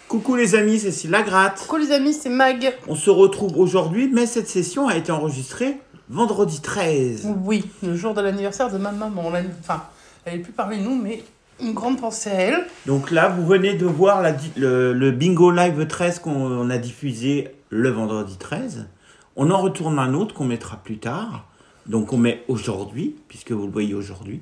Coucou les amis, c'est Cécile Lagratte. Coucou les amis, c'est Mag. On se retrouve aujourd'hui, mais cette session a été enregistrée vendredi 13. Oui, le jour de l'anniversaire de ma maman. Enfin, elle n'est plus parmi nous, mais une grande pensée à elle. Donc là, vous venez de voir le Bingo Live 13 qu'on a diffusé le vendredi 13. On en retourne un autre qu'on mettra plus tard. Donc on met aujourd'hui, puisque vous le voyez aujourd'hui.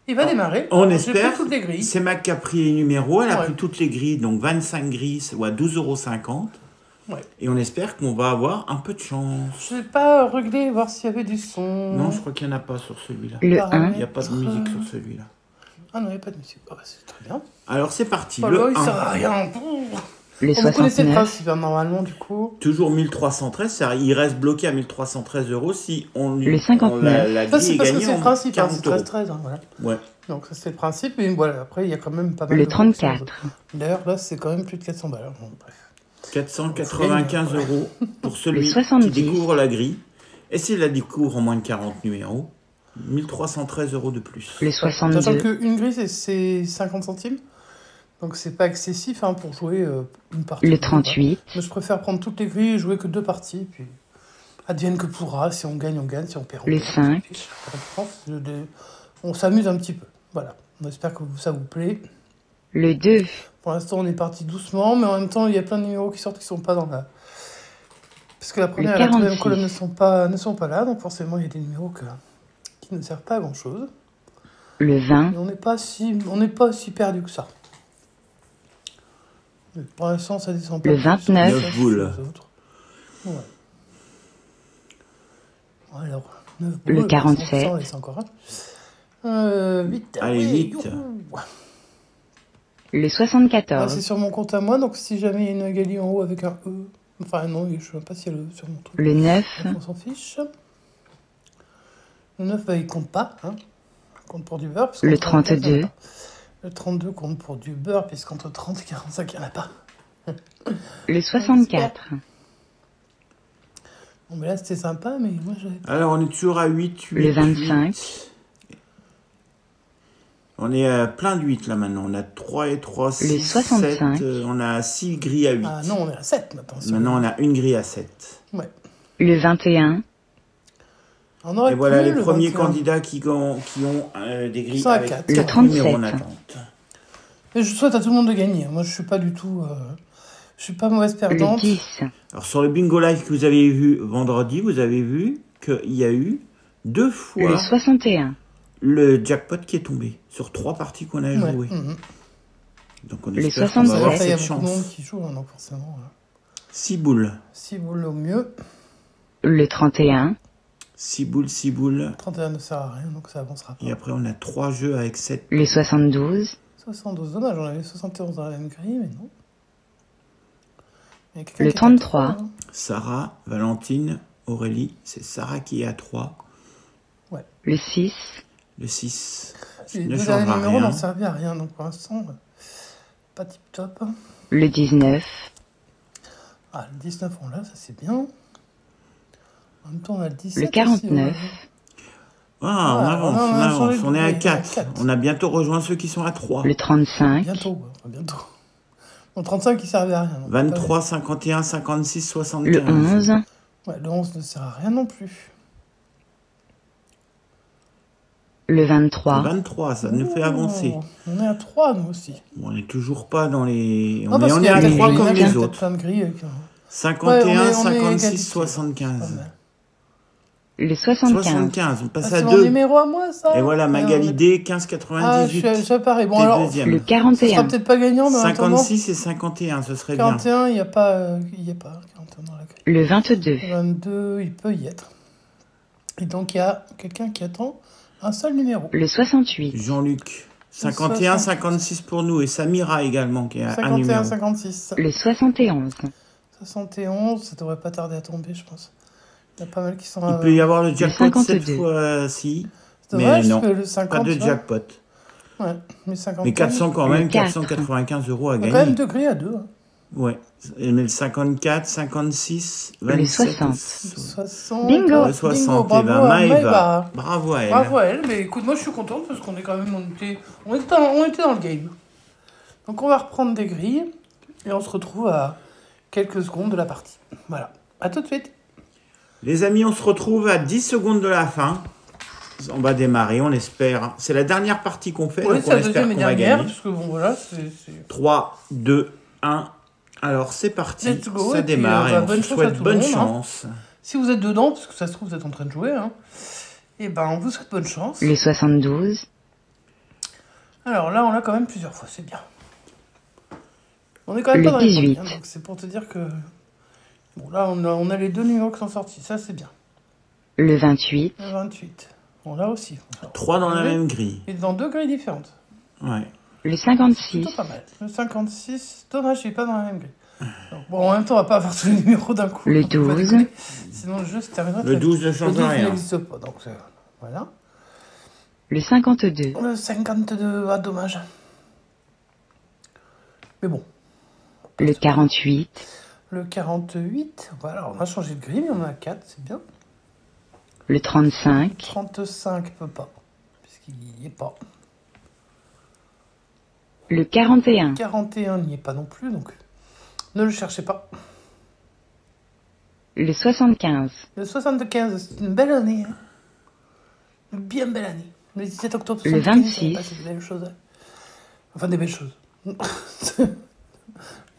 Il va démarrer. On J'ai espère. pris toutes les grilles. C'est Mac qui a pris les numéros. Elle a Ouais. pris toutes les grilles, donc 25 grilles ou à 12,50 €. Ouais. Et on espère qu'on va avoir un peu de chance. Je n'ai pas réglé, voir s'il y avait du son. Non, je crois qu'il n'y en a pas sur celui-là. Le Paramètres. 1, Il n'y a pas de musique sur celui-là. Ah non, il n'y a pas de musique. Ah bah, c'est très bien. Alors c'est parti. Oh Le là, il 1. sert à rien. le Vous connaissez le 69, principe, hein, normalement, du coup. Toujours 1313. Il reste bloqué à 1313 € si on lui. Le 59. La Ça, grille c'est est parce que gagnée c'est le en principe, hein, 40 c'est €. 13-13. Hein, voilà. Ouais. Donc, ça, c'est le principe. Mais voilà, après, il y a quand même pas mal le de 34, choses. D'ailleurs, là, c'est quand même plus de 400 balles. Bon, bref. 495 € pour celui Le qui 70. découvre la grille. Et s'il la découvre en moins de 40 numéros, 1313 € de plus. le Sachant 62, qu'une grille, c'est 50 centimes. Donc, c'est pas excessif hein, pour jouer une partie. le 38, Moi, je préfère prendre toutes les grilles et jouer que 2 parties. Puis, advienne que pourra. Si on gagne, on gagne. Si on perd, on Le perd. 5. On s'amuse un petit peu. Voilà. On espère que ça vous plaît. le 2, Pour l'instant, on est parti doucement, mais en même temps, il y a plein de numéros qui sortent qui sont pas dans la. Parce que la première et la troisième 46. colonne ne sont pas là, donc forcément, il y a des numéros qui ne servent pas à grand chose. le 20, Mais on n'est pas si perdu que ça. Mais pour l'instant, ça descend pas. Le plus 29. que ça 9 boules. sur les autres. Ouais. Alors, 9 Le boules, 47. ça, on laisse encore un. 8. Allez, 8. le Ah, 74, c'est sur mon compte à moi, donc si jamais il y a une Magali en haut avec un E. Enfin, non, je ne sais pas s'il y a le sur mon truc. le 9, Donc, on s'en fiche. Le 9, bah, il compte pas. Hein. Il compte pour du beurre. parce Le qu'entre 40, 32. il y en a pas. Le 32 compte pour du beurre, puisqu'entre 30 et 45, il n'y en a pas. le 64, Bon, mais là, c'était sympa, mais moi, j'avais pas. Alors on est toujours à 8, 8. Le 25. 8. On est à plein de 8 là maintenant. On a 3 et 3, 6, 65. 7. On a 6 grilles à 8. Ah non, on est à 7 maintenant. Maintenant on a une grille à 7. Ouais. le 21, On aurait Et voilà pu, les le premiers 21. candidats qui ont des grilles Sont à avec 4. Le 4 numéros en 37. attente. Et je souhaite à tout le monde de gagner. Moi, je suis pas du tout. Je suis pas mauvaise le perdante. 10, Alors sur le bingo live que vous avez vu vendredi, vous avez vu qu'il y a eu 2 le fois 61, le jackpot qui est tombé sur 3 parties qu'on a Ouais. jouées. Mhm. Donc on Le espère qu'on va 67. avoir Après, il y a cette beaucoup de monde chance. qui joue, hein, donc forcément. 6 boules. 6 boules au mieux. le 31, 6 boules, 6 boules. 31 ne sert à rien, donc ça avancera pas. Et après on a 3 jeux avec 7. le 72, 72, dommage, on avait 71 dans la même grille, mais non. Il y a quelqu'un Le qui est à 33. trois, hein. Sarah, Valentine, Aurélie. C'est Sarah qui est à 3. le 6, Le 6 Les ne deux derniers changera numéros rien. n'ont servi à rien, donc pour l'instant, pas tip top. le 19, Ah, le 19, on l'a, ça c'est bien. En même temps, on a le 17. le 49, aussi, Ah, on Ah, avance, on on a changé avance. de On est à grille, 4. 4. On a bientôt rejoint ceux qui sont à 3. le 35, bientôt, ouais, bientôt. Bon, 35, il servait à rien. donc 23, 51, 56, 75. le 11, Ouais, le 11 ne sert à rien non plus. le 23, 23, ça nous fait avancer. Oh, on est à 3, nous aussi. Bon, on n'est toujours pas dans les... Non, On parce est qu'il y a à peut-être 3 il y en a comme qui ont les peut-être autres. plein de grilles. 51, Ouais, on est 56, égalité. 75. Pas mal. le 75, 75, on passe Ah, à c'est mon 2. numéro à moi, ça. Et voilà, Magali D, 15, Ah, je 98. suis pareil. Bon, T'es alors, deuxième. le ça sera 41, peut-être pas gagnant, mais en attendant, 56 et 51, ce serait bien. 41, il n'y a pas 41 dans la grille. le 22, 22, il peut y être. Et donc, il y a quelqu'un qui attend un seul numéro. le 68, Jean-Luc, 51, 56 pour nous. Et Samira également, qui a un 51, numéro. 56. le 71, 71, ça devrait pas tarder à tomber, je pense. Il y a pas mal qui sont... Il peut y avoir le jackpot 52. cette fois-ci. C'est mais dommage, non, parce que le 50... Pas de là, jackpot. Ouais, mais 50... Mais 400 quand même, Le 4. 495 € à On a gagner. quand même 2 grilles à 2. Hein. Ouais. Mais le 54, 56, Le 27, 60. 60... Bingo. le 60. Bingo, Et ben bravo à Maëva. Maëva. Bravo à elle. Bravo à elle, mais écoute, moi je suis contente parce qu'on est quand même... On était dans le game. Donc on va reprendre des grilles. Et on se retrouve à quelques secondes de la partie. Voilà. À tout de suite. Les amis, on se retrouve à 10 secondes de la fin. On va démarrer, on espère. C'est la dernière partie qu'on fait, Oui, donc c'est on la espère deuxième et qu'on va dernière, gagner. parce que bon, voilà, c'est... 3, 2, 1. Alors, c'est parti. Let's go, Ça et puis, démarre et on bonne se chance à souhaite tout le bonne monde, hein. chance. Si vous êtes dedans, parce que ça se trouve, vous êtes en train de jouer, hein, et ben, on vous souhaite bonne chance. Le 72. Alors là, on l'a quand même plusieurs fois, c'est bien. On est quand même Le pas dans les 18. premiers, hein, donc c'est pour te dire que... Bon, là, on a les deux numéros qui sont sortis, ça c'est bien. Le 28. Le 28. Bon, là aussi. 3 dans la même grille. Et dans deux grilles différentes. Ouais. Le 56. Plutôt pas mal. Le 56, dommage, il est pas dans la même grille. Donc, bon, en même temps, on va pas avoir tous les numéros d'un coup. Le donc on va 12. déconner. Sinon, le jeu se terminera Le très vite. 12 ne Le change 12 rien. n'existe pas, donc voilà. Le 52. Le 52, ah, dommage. Mais bon. Le 48. Le 48, voilà, on a changé de grille, mais on en a 4, c'est bien. Le 35. 35, peut pas, puisqu'il n'y est pas. Le 41. 41 n'y est pas non plus, donc ne le cherchez pas. Le 75. Le 75, c'est une belle année. Hein. Une bien belle année. Le 17 octobre Le 75, 26. il s'est passé des belles choses. Hein. Enfin, des belles choses.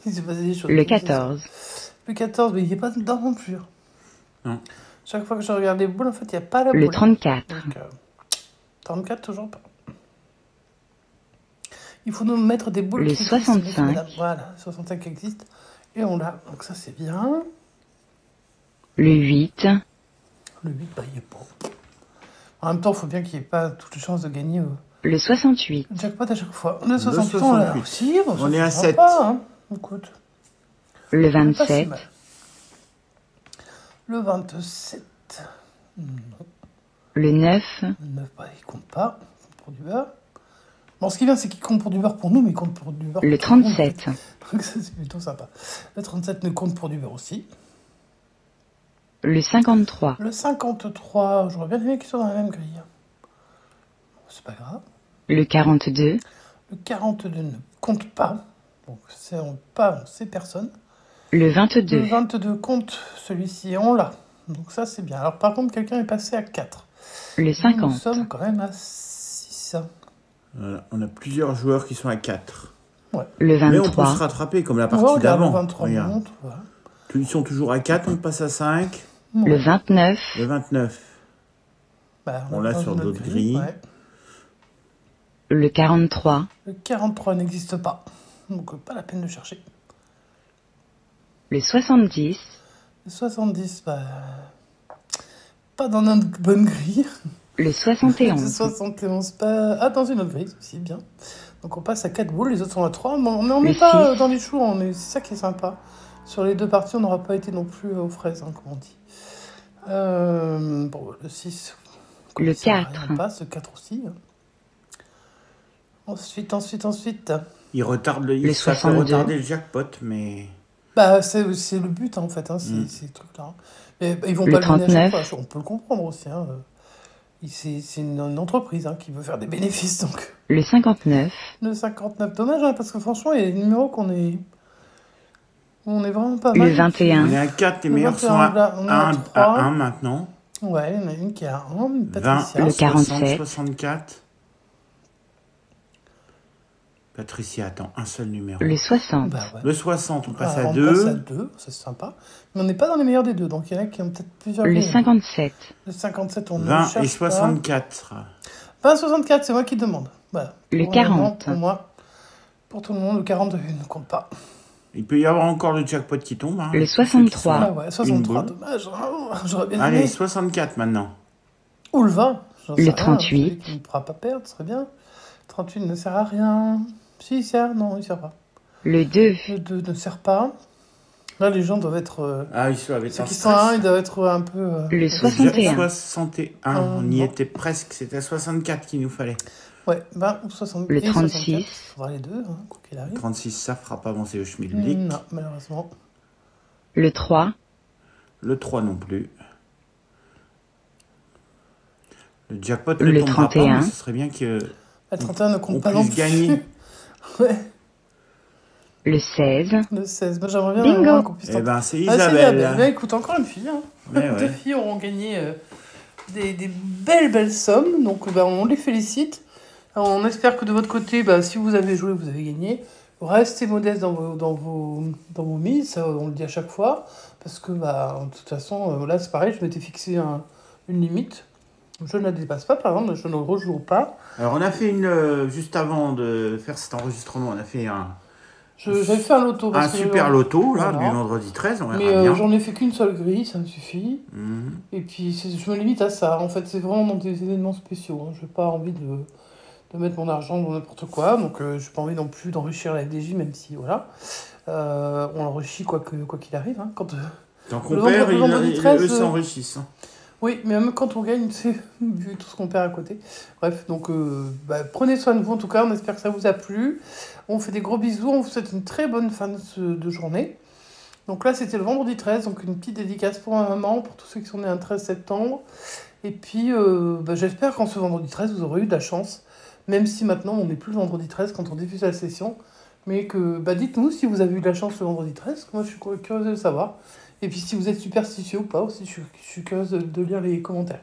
Il s'est passé des choses. Le 14. Le 14, mais il n'y est pas dedans non plus. Non. Chaque fois que je regarde les boules, en fait, il n'y a pas la boule. Le 34. Donc, 34, toujours pas. Il faut nous mettre des boules Le qui existent, 65. madame. Voilà, 65 qui existe. Et on l'a. Donc ça, c'est bien. Le 8. Le 8, bah, il n'y est pas. En même temps, il faut bien qu'il n'y ait pas toutes les chances de gagner Le 68. le jackpot à chaque fois. Le 68, on l'a 68. aussi. Bon, On ça, est à c'est 7. sympa, hein. Écoute, Le c'est pas si 27. mal. Le 27. Non. Le 9. Le 9, bah, il compte pas. Il compte pour du beurre. Bon, ce qui est bien, c'est qu'il compte pour du beurre pour nous, mais il compte pour du beurre Le pour tout le monde, en fait. 37. Donc ça, c'est plutôt sympa. Le 37 ne compte pour du beurre aussi. Le 53. Le 53, j'aurais bien aimé qu'il soit dans la même grille. Bon, c'est pas grave. Le 42. Le 42 ne compte pas. Donc c'est pas, on sait personne. Le Le 22. 22 compte, celui-ci, et on l'a. Donc ça, c'est bien. Alors par contre, quelqu'un est passé à 4. Le Nous 50. sommes quand même à 6. Voilà. On a plusieurs joueurs qui sont à 4. Le Mais on peut se 23. rattraper comme la Ouais, partie regarde, le d'avant. 23 Regarde. monte, voilà. Ils sont toujours à 4, on passe à 5. Le Ouais. 29. Le 29. Bah, On a l'a dans sur une autre d'autres grilles. ouais. Le 43. Le 43 n'existe pas. Donc pas la peine de chercher. Le 70. Le 70, bah... pas dans notre bonne grille. Le Le 71. 71, pas... Ah, dans une autre grille, c'est bien. Donc on passe à 4 boules, les autres sont à 3. Mais on n'est Le pas 6. dans les choux, c'est ça qui est sympa. Sur les deux parties, on n'aura pas été non plus aux fraises, hein, comme on dit. Bon, le 6. Le ça va 4. rien, passe, le 4 aussi. Hein. Ensuite. Ils retardent Le ça fait 62. retarder le jackpot, mais Bah, c'est le but, hein, en fait, hein, Mm. ces trucs-là. Mais bah, ils vont Le pas le donner à 39. chaque fois, on peut le comprendre aussi. Hein. C'est une entreprise hein, qui veut faire des bénéfices, donc. Le 59. Le 59, dommage, hein, parce que franchement, il y a des numéros on est vraiment pas mal. Le 21. on est à 4, les Le meilleurs 21, sont à là, on est à 1, trois. à 1 maintenant. Ouais, il y en a une qui a 1, 20, Patricia. Le 60, 47. 64. Patricia, attends, un seul numéro. Le 60. Bah ouais. Le 60, on passe Ah, à on 2. passe à 2, ça, c'est sympa. Mais on n'est pas dans les meilleurs des deux, donc il y en a qui ont peut-être plusieurs. Le lignes. 57. Le 57, on ne 20 cherche et 64. pas. 20, 64, c'est moi qui demande. Voilà. Le Pour le moment, 40. Pour moi, pour tout le monde, le 42 ne compte pas. Il peut y avoir encore le jackpot qui tombe. Hein, Le avec tous ceux qui 63. sont Ah là. ouais, 63, Une boule. dommage. J'aurais bien Allez, aimé. 64 maintenant. Ou le 20. j'en sais Le rien, 38. celui qui ne pourra pas perdre, ce serait bien. 38 ne sert à rien. Si, il sert. Non, il sert pas. Le 2. Le 2 ne sert pas. Là, les gens doivent être... Ah, ils sont avec ceux un qui sont à 1, ils doivent être un peu... Le Déjà 61. 61, on y non. était presque, c'était 64 qu'il nous fallait. Ouais, 20 ou 60. Le et 36. 64. Il faudra les deux, hein, quoi qu'il arrive. 36, ça fera pas avancer le schmilblick. Non, malheureusement. Le 3. Le 3 non plus. Le jackpot ne Le tombera 31. pas, mais ce serait bien que Le 31 ne compte on pas non puisse plus. gagner. Ouais. Le 16. Le 16. Bah, j'aimerais bien Bingo. vraiment qu'on puisse Eh ben, c'est Ah, c'est Isabelle. Isabelle. Bah, écoute, encore une fille. Hein. Mais Deux ouais. filles auront gagné des belles sommes. Donc, bah, on les félicite. Alors, on espère que de votre côté, bah, si vous avez joué, vous avez gagné. Restez modeste dans vos mises, ça, on le dit à chaque fois. Parce que, bah, de toute façon, là, c'est pareil, je m'étais fixé une limite. Je ne la dépasse pas, par exemple, je ne rejoue pas. Alors, on a fait juste avant de faire cet enregistrement, on a fait J'avais fait un loto. un parce que super loto, là, voilà. du vendredi 13, on verra Mais bien. j'en ai fait qu'une seule grille, ça me suffit. Mhm. Et puis je me limite à ça. En fait, c'est vraiment dans des événements spéciaux. Hein. Je n'ai pas envie de mettre mon argent dans n'importe quoi. Donc, je n'ai pas envie non plus d'enrichir la FDJ, même si, voilà. On l'enrichit quoi qu'il arrive. Hein. Quand, Tant qu'on le perd, vendredi eux 13, s'enrichissent. Hein. oui, mais même quand on gagne, c'est vu tout ce qu'on perd à côté. Bref, donc prenez soin de vous en tout cas. On espère que ça vous a plu. On fait des gros bisous. On vous souhaite une très bonne fin de journée. Donc là, c'était le vendredi 13, donc une petite dédicace pour ma maman, pour tous ceux qui sont nés un 13 septembre. Et puis, j'espère qu'en ce vendredi 13, vous aurez eu de la chance, même si maintenant, on n'est plus le vendredi 13 quand on diffuse la session. Mais que, dites-nous si vous avez eu de la chance le vendredi 13, moi je suis curieuse de le savoir. Et puis si vous êtes superstitieux ou pas aussi, je suis curieuse de lire les commentaires.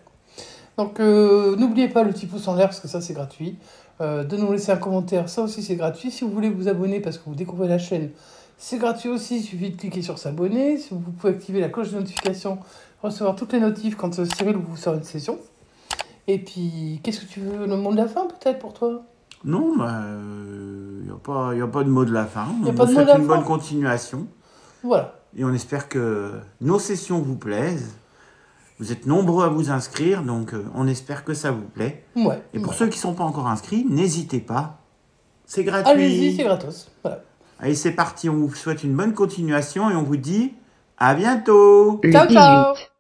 Donc n'oubliez pas le petit pouce en l'air, parce que ça c'est gratuit. De nous laisser un commentaire, ça aussi c'est gratuit. Si vous voulez vous abonner parce que vous découvrez la chaîne, c'est gratuit aussi, il suffit de cliquer sur s'abonner. Si vous pouvez activer la cloche de notification, recevoir toutes les notifs quand Cyril vous sort une session. Et puis, qu'est-ce que tu veux, le mot de la fin peut-être pour toi? Non, il n'y a pas de mot de la fin. Y a On pas vous de mot de souhaite la une fin. bonne continuation. Voilà. Et on espère que nos sessions vous plaisent. Vous êtes nombreux à vous inscrire, donc on espère que ça vous plaît. Ouais. Et pour Ouais. ceux qui ne sont pas encore inscrits, n'hésitez pas. C'est gratuit. Allez-y, c'est gratos. Voilà. Allez, c'est parti. On vous souhaite une bonne continuation et on vous dit à bientôt. Le Ciao, ciao. 18.